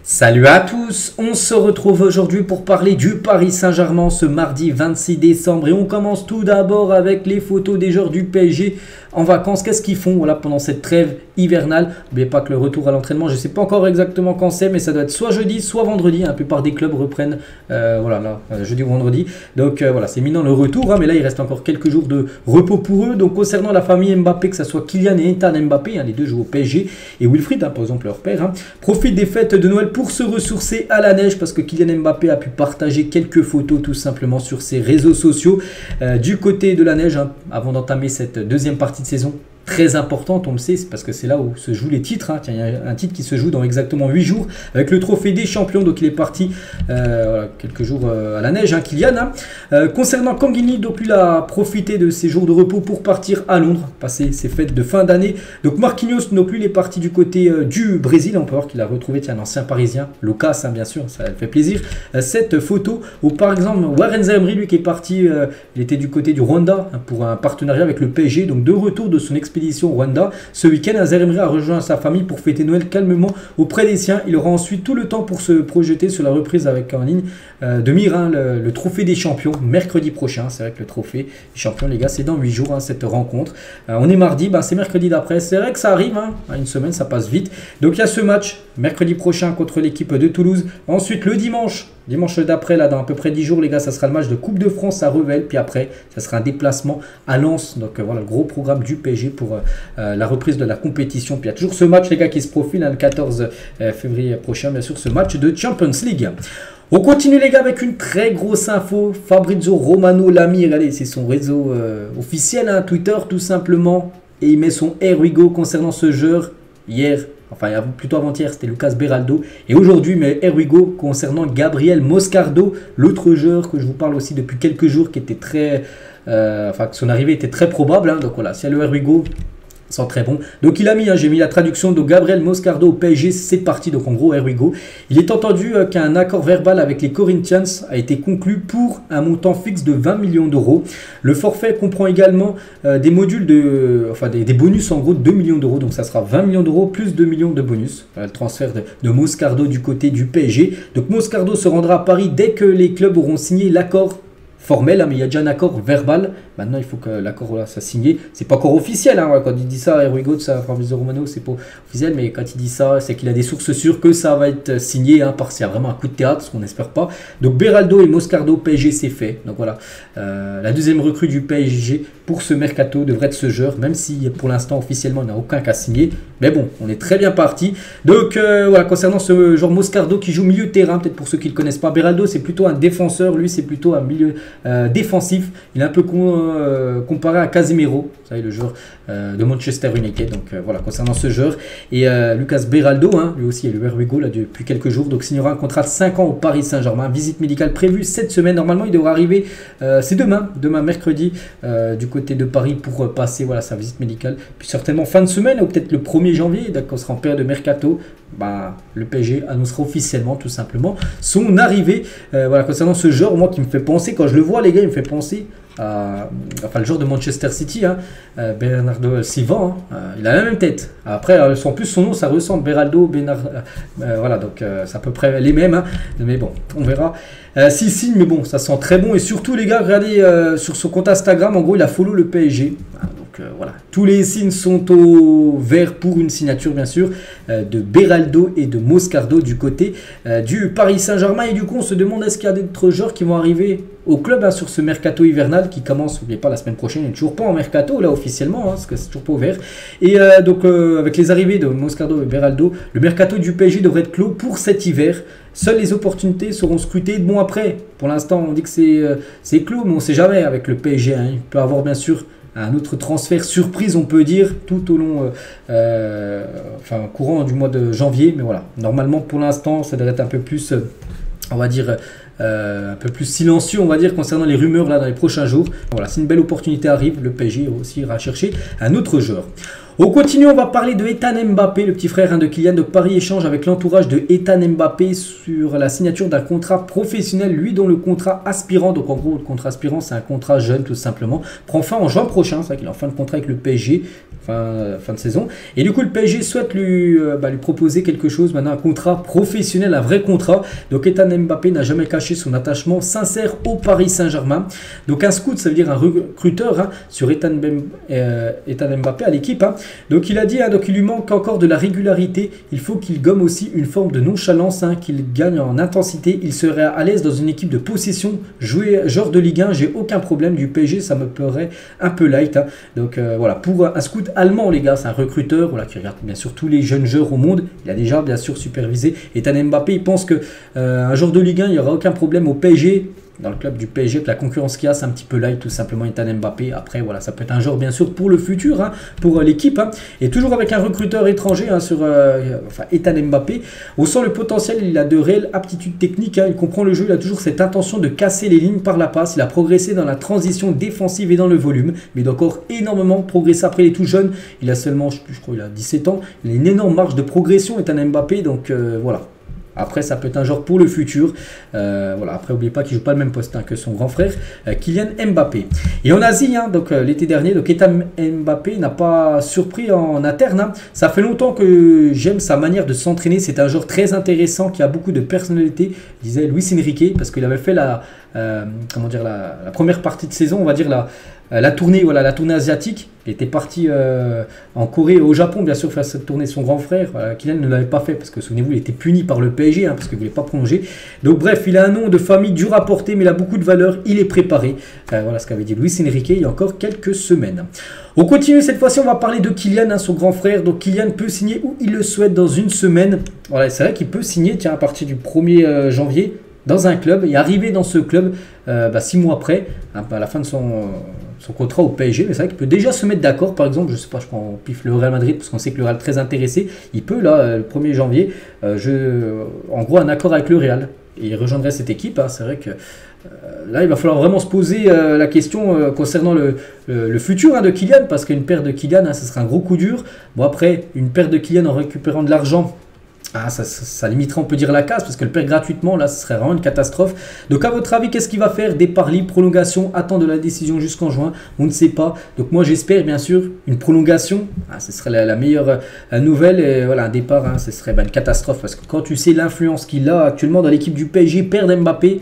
Salut à tous, on se retrouve aujourd'hui pour parler du Paris Saint-Germain ce mardi 26 décembre et on commence tout d'abord avec les photos des joueurs du PSG en vacances. Qu'est-ce qu'ils font pendant cette trêve hivernale? N'oubliez pas que le retour à l'entraînement, je ne sais pas encore exactement quand c'est, mais ça doit être soit jeudi, soit vendredi. La plupart des clubs reprennent jeudi ou vendredi. Donc voilà, c'est imminent le retour, mais là il reste encore quelques jours de repos pour eux. Donc concernant la famille Mbappé, que ce soit Kylian et Ethan Mbappé, les deux jouent au PSG, et Wilfried, par exemple leur père, profite des fêtes de Noël pour se ressourcer à la neige parce que Kylian Mbappé a pu partager quelques photos tout simplement sur ses réseaux sociaux du côté de la neige avant d'entamer cette deuxième partie de saison très importante, on le sait, c'est parce que c'est là où se jouent les titres. Tiens, il y a un titre qui se joue dans exactement 8 jours avec le trophée des champions, donc il est parti quelques jours à la neige, Kylian. Concernant Kanguini, donc il a profité de ses jours de repos pour partir à Londres, passer ses fêtes de fin d'année. Donc Marquinhos, non plus, il est parti du côté du Brésil, on peut voir qu'il a retrouvé un ancien parisien, Lucas, bien sûr, ça fait plaisir. Cette photo, où par exemple Warren Zaïre, lui qui est parti, il était du côté du Rwanda pour un partenariat avec le PSG, donc de retour de son expédition au Rwanda. Ce week-end, Zaïre a rejoint sa famille pour fêter Noël calmement auprès des siens. Il aura ensuite tout le temps pour se projeter sur la reprise avec en ligne de mire le trophée des champions mercredi prochain. C'est vrai que le trophée des champions, les gars, c'est dans 8 jours cette rencontre. On est mardi, c'est mercredi d'après. C'est vrai que ça arrive, une semaine, ça passe vite. Donc il y a ce match mercredi prochain contre l'équipe de Toulouse. Ensuite, le dimanche d'après, là, dans à peu près 10 jours, les gars, ça sera le match de Coupe de France à Revel. Puis après, ça sera un déplacement à Lens. Donc voilà, le gros programme du PSG pour la reprise de la compétition. Puis il y a toujours ce match, les gars, qui se profile le 14 février prochain, bien sûr, ce match de Champions League. On continue, les gars, avec une très grosse info. Fabrizio Romano Lamir, regardez, c'est son réseau officiel, Twitter, tout simplement. Et il met son Here we go concernant ce joueur hier. Enfin, plutôt avant-hier, c'était Lucas Beraldo. Et aujourd'hui, mais here we go concernant Gabriel Moscardo, l'autre joueur que je vous parle aussi depuis quelques jours, qui était très... que son arrivée était très probable. Donc voilà, si elle le here we go, c'est très bon. Donc il a mis, j'ai mis la traduction de Gabriel Moscardo au PSG, c'est parti. Donc en gros, here we go. Il est entendu qu'un accord verbal avec les Corinthians a été conclu pour un montant fixe de 20 millions d'euros. Le forfait comprend également des modules des bonus en gros de 2 millions d'euros. Donc ça sera 20 millions d'euros plus 2 millions de bonus. Voilà, le transfert de Moscardo du côté du PSG. Donc Moscardo se rendra à Paris dès que les clubs auront signé l'accord formel, mais il y a déjà un accord verbal. Maintenant, il faut que l'accord soit signé. C'est pas encore officiel. Quand il dit ça, here we go de ça, Fabrizio Romano, c'est pas officiel. Mais quand il dit ça, c'est qu'il a des sources sûres que ça va être signé. Parce qu'il y a vraiment un coup de théâtre, ce qu'on n'espère pas. Donc Beraldo et Moscardo PSG, c'est fait. Donc voilà, la deuxième recrue du PSG pour ce mercato devrait être ce joueur, même si pour l'instant officiellement il n'y a aucun cas signé. Mais bon, on est très bien parti. Donc voilà, concernant ce joueur Moscardo qui joue milieu de terrain, peut-être pour ceux qui ne le connaissent pas, Beraldo c'est plutôt un défenseur, lui c'est plutôt un milieu défensif. Il est un peu comparé à Casemiro, vous savez, le joueur de Manchester United. Donc voilà, concernant ce joueur. Et Lucas Beraldo, lui aussi il est le here we go là, depuis quelques jours, donc signera un contrat de 5 ans au Paris Saint-Germain. Visite médicale prévue cette semaine. Normalement il devra arriver, c'est demain mercredi, du côté de Paris pour passer sa visite médicale. Puis certainement fin de semaine ou peut-être le 1er janvier, quand on sera en période de mercato, le PSG annoncera officiellement tout simplement son arrivée. Concernant ce joueur, moi qui me fait penser, quand je le vois les gars, il me fait penser à le joueur de Manchester City, Bernardo Silva, il a la même tête. Après, en plus son nom ça ressemble, Beraldo, donc c'est à peu près les mêmes, mais bon, on verra s'il signe, mais bon, ça sent très bon. Et surtout les gars, regardez sur son compte Instagram, en gros il a follow le PSG. Voilà, tous les signes sont au vert pour une signature bien sûr de Beraldo et de Moscardo du côté du Paris Saint-Germain. Et du coup on se demande est-ce qu'il y a d'autres joueurs qui vont arriver au club sur ce mercato hivernal qui commence, n'oubliez pas, la semaine prochaine. Il n'est toujours pas en mercato là officiellement, parce que c'est toujours pas ouvert. Et avec les arrivées de Moscardo et Beraldo, le mercato du PSG devrait être clos pour cet hiver. Seules les opportunités seront scrutées. Bon après, pour l'instant on dit que c'est clos, mais on ne sait jamais avec le PSG. Il peut avoir bien sûr un autre transfert surprise, on peut dire, tout au long, courant du mois de janvier. Mais voilà, normalement pour l'instant, ça devrait être un peu plus, on va dire, un peu plus silencieux, on va dire, concernant les rumeurs là dans les prochains jours. Voilà, si une belle opportunité arrive, le PSG aussi ira chercher un autre joueur. On continue, on va parler de Ethan Mbappé, le petit frère de Kylian. Donc Paris échange avec l'entourage de Ethan Mbappé sur la signature d'un contrat professionnel, lui dont le contrat aspirant, donc en gros le contrat aspirant c'est un contrat jeune tout simplement, prend fin en juin prochain, c'est vrai qu'il est en fin de contrat avec le PSG, fin de saison. Et du coup le PSG souhaite lui proposer quelque chose, maintenant un contrat professionnel, un vrai contrat. Donc Ethan Mbappé n'a jamais caché son attachement sincère au Paris Saint-Germain. Donc un scout, ça veut dire un recruteur sur Ethan Mbappé à l'équipe. Donc il a dit, donc il lui manque encore de la régularité, il faut qu'il gomme aussi une forme de nonchalance, qu'il gagne en intensité, il serait à l'aise dans une équipe de possession, jouer genre de Ligue 1, j'ai aucun problème, du PSG ça me paraît un peu light. Donc voilà, pour un scout allemand les gars, c'est un recruteur qui regarde bien sûr tous les jeunes joueurs au monde, il a déjà bien sûr supervisé Ethan Mbappé, il pense que un joueur de Ligue 1 il n'y aura aucun problème au PSG. Dans le club du PSG, que la concurrence qu'il y a, c'est un petit peu light, tout simplement, Ethan Mbappé. Après, voilà, ça peut être un joueur, bien sûr, pour le futur, pour l'équipe. Et toujours avec un recruteur étranger sur Ethan Mbappé. On sent le potentiel, il a de réelles aptitudes techniques. Il comprend le jeu, il a toujours cette intention de casser les lignes par la passe. Il a progressé dans la transition défensive et dans le volume. Mais il doit encore énormément progresser. Après, il est tout jeune. Il a seulement, je crois, il a 17 ans. Il a une énorme marge de progression, Ethan Mbappé. Donc, voilà. Après, ça peut être un joueur pour le futur. Voilà. Après, n'oubliez pas qu'il ne joue pas le même poste que son grand frère, Kylian Mbappé. Et en Asie, donc l'été dernier, donc Ethan Mbappé n'a pas surpris en interne. Ça fait longtemps que j'aime sa manière de s'entraîner. C'est un joueur très intéressant qui a beaucoup de personnalité, disait Luis Enrique, parce qu'il avait fait la première partie de saison, on va dire la tournée asiatique. Il était parti en Corée et au Japon, bien sûr, faire cette tournée de son grand frère. Kylian ne l'avait pas fait parce que, souvenez-vous, il était puni par le PSG parce qu'il ne voulait pas prolonger. Donc, bref, il a un nom de famille dur à porter, mais il a beaucoup de valeur. Il est préparé. Voilà ce qu'avait dit Luis Enrique il y a encore quelques semaines. On continue, cette fois-ci, on va parler de Kylian, son grand frère. Donc, Kylian peut signer où il le souhaite dans une semaine. Voilà, c'est vrai qu'il peut signer à partir du 1er janvier dans un club et arriver dans ce club 6 mois après, à la fin de son contrat au PSG. Mais c'est vrai qu'il peut déjà se mettre d'accord. Par exemple, je sais pas, je prends pif le Real Madrid parce qu'on sait que le Real est très intéressé. Il peut là, le 1er janvier, en gros un accord avec le Real. Et il rejoindrait cette équipe. C'est vrai que là, il va falloir vraiment se poser la question concernant le futur de Kylian, parce qu'une perte de Kylian, ce sera un gros coup dur. Bon, après, une perte de Kylian en récupérant de l'argent, ça limiterait, on peut dire, la casse, parce que le perd gratuitement, là, ce serait vraiment une catastrophe. Donc, à votre avis, qu'est-ce qu'il va faire? Départ libre, prolongation, attend de la décision jusqu'en juin, on ne sait pas. Donc, moi, j'espère, bien sûr, une prolongation. Ce serait la meilleure nouvelle. Et voilà, un départ, ce serait une catastrophe, parce que quand tu sais l'influence qu'il a actuellement dans l'équipe du PSG, perdre Mbappé,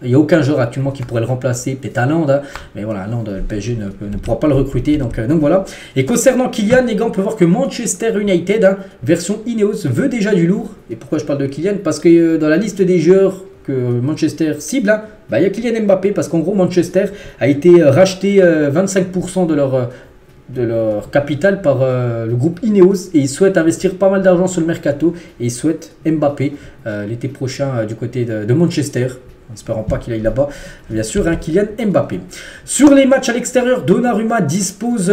il n'y a aucun joueur actuellement qui pourrait le remplacer, peut-être Haaland, mais voilà, Haaland, le PSG ne pourra pas le recruter, donc voilà. Et concernant Kylian, les gars, on peut voir que Manchester United, version Ineos, veut déjà du lourd. Et pourquoi je parle de Kylian? Parce que dans la liste des joueurs que Manchester cible, il y a Kylian Mbappé, parce qu'en gros, Manchester a été racheté 25% de leur capital par le groupe Ineos, et ils souhaitent investir pas mal d'argent sur le mercato, et ils souhaitent Mbappé l'été prochain du côté de Manchester. En espérant pas qu'il aille là-bas, bien sûr, Kylian Mbappé. Sur les matchs à l'extérieur, Donnarumma dispose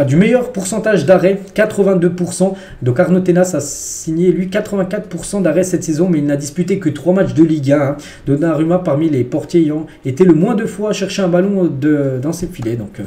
du meilleur pourcentage d'arrêt, 82%. Donc Arnaud Tenas a signé, lui, 84% d'arrêt cette saison, mais il n'a disputé que 3 matchs de Ligue 1. Donnarumma, parmi les portiers ayant été le moins de fois à chercher un ballon dans ses filets. Donc,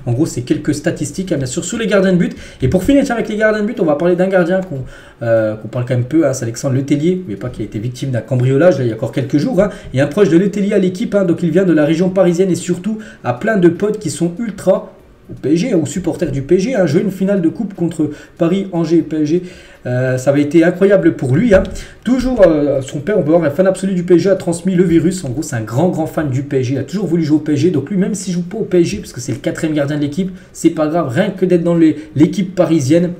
en gros, c'est quelques statistiques, bien sûr, sur les gardiens de but. Et pour finir avec les gardiens de but, on va parler d'un gardien qu'on parle quand même peu, c'est Alexandre Letellier. Mais pas qu'il a été victime d'un cambriolage, là, il y a encore quelques jours. Et un proche de Letellier à l'équipe, donc il vient de la région parisienne et surtout a plein de potes qui sont ultra au PSG, ou supporters du PSG, jouer une finale de coupe contre Paris, Angers et PSG. Ça avait été incroyable pour lui. Toujours, son père, on peut voir, un fan absolu du PSG, a transmis le virus. En gros, c'est un grand fan du PSG. Il a toujours voulu jouer au PSG. Donc lui, même s'il ne joue pas au PSG, parce que c'est le 4e gardien de l'équipe, c'est pas grave, rien que d'être dans l'équipe parisienne.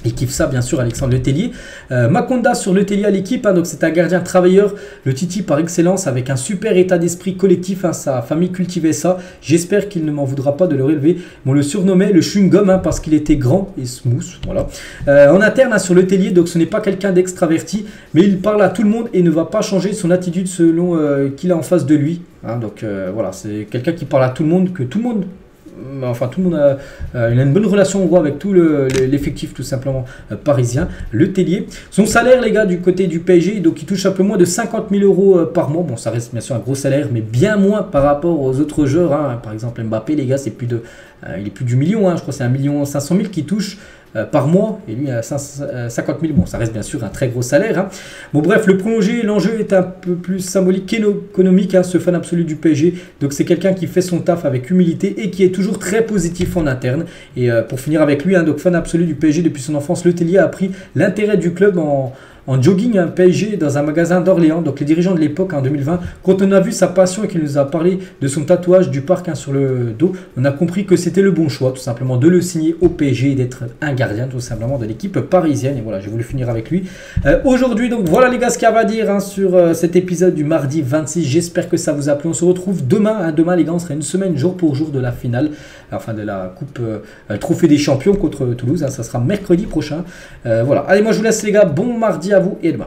Il kiffe ça, bien sûr, Alexandre Letellier. Makonda sur Letellier à l'équipe, donc c'est un gardien travailleur, le Titi par excellence, avec un super état d'esprit collectif. Sa famille cultivait ça. J'espère qu'il ne m'en voudra pas de le relever. On le surnommait le chewing-gum parce qu'il était grand et smooth. Voilà. En interne, sur Letellier, donc ce n'est pas quelqu'un d'extraverti, mais il parle à tout le monde et ne va pas changer son attitude selon qu'il a en face de lui. Donc voilà, c'est quelqu'un qui parle à tout le monde, que tout le monde enfin tout le monde il a une bonne relation en gros avec tout l'effectif tout simplement parisien, le Tellier. Son salaire les gars du côté du PSG, donc il touche un peu moins de 50 000 euros par mois. Bon ça reste bien sûr un gros salaire mais bien moins par rapport aux autres joueurs, hein. Par exemple Mbappé les gars c'est plus de, il est plus du million, hein. Je crois que c'est 1 500 000 qui touche par mois, et lui à 50 000, bon ça reste bien sûr un très gros salaire, hein. Bon bref, le prolongé, l'enjeu est un peu plus symbolique qu'économique, hein, ce fan absolu du PSG, donc c'est quelqu'un qui fait son taf avec humilité et qui est toujours très positif en interne. Et pour finir avec lui, hein, donc fan absolu du PSG depuis son enfance, Le Tellier a appris l'intérêt du club en jogging un PSG dans un magasin d'Orléans. Donc les dirigeants de l'époque en 2020, quand on a vu sa passion et qu'il nous a parlé de son tatouage du parc, hein, sur le dos, on a compris que c'était le bon choix tout simplement de le signer au PSG et d'être un gardien tout simplement de l'équipe parisienne. Et voilà, j'ai voulu finir avec lui aujourd'hui. Donc voilà les gars ce qu'il y a à dire, hein, sur cet épisode du mardi 26. J'espère que ça vous a plu. On se retrouve demain, hein. Demain les gars on sera une semaine jour pour jour de la finale, enfin de la coupe trophée des champions contre Toulouse, hein. Ça sera mercredi prochain. Voilà, allez moi je vous laisse les gars, bon mardi à vous et à demain.